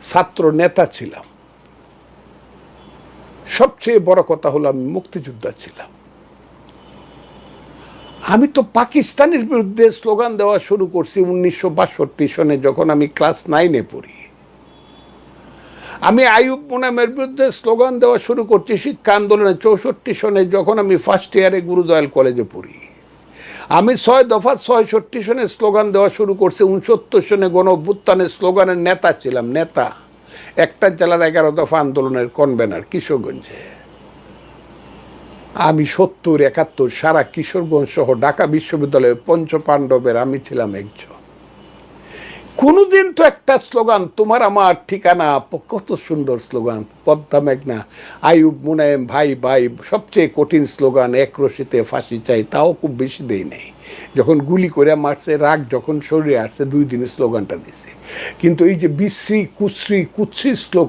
ছাত্র নেতা ছিলাম, সবচেয়ে বড় কথা হলো আমি মুক্তিযোদ্ধা ছিলাম। আমি তো পাকিস্তানের বিরুদ্ধে স্লোগান দেওয়া শুরু করছি 1962 সনে, যখন আমি ক্লাস 9-এ পড়ি। আমি আইয়ুব মোনামের বিরুদ্ধে স্লোগান দেওয়া শুরু করছি শিক্ষা আন্দোলনে 64 সনে, যখন আমি ফার্স্ট ইয়ারে গুরুদয়াল কলেজে পড়ি। আমি 6 দফা 66 সনে স্লোগান দেওয়া শুরু করছি। 69 সনে গণ অভ্যুত্থানের স্লোগানের নেতা ছিলাম, নেতা। একটা জেলার 11 দফা আন্দোলনের কনভেনার কিশোরগঞ্জে। আমি 70, 71 সারা কিশোরগঞ্জ সহ ঢাকা বিশ্ববিদ্যালয়ের পঞ্চপাণ্ডবের আমি ছিলাম একজন। কোনদিন তো একটা স্লোগান, তোমার আমার ঠিকানা, কত সুন্দর স্লোগান, পদ্মা মেঘনা, আইয়ুব মোনায়েম ভাই ভাই, সবচেয়ে কঠিন স্লোগান এক রশিতে ফাঁসি চাই, তাও খুব বেশি দেই নাই। যখন গুলি করে মারছে, রাগ যখন শরীরে আসছে, 2 দিন স্লোগানটা দিছে। কিন্তু এই যে বিশ্রী কুশ্রী কুৎসি স্লোগান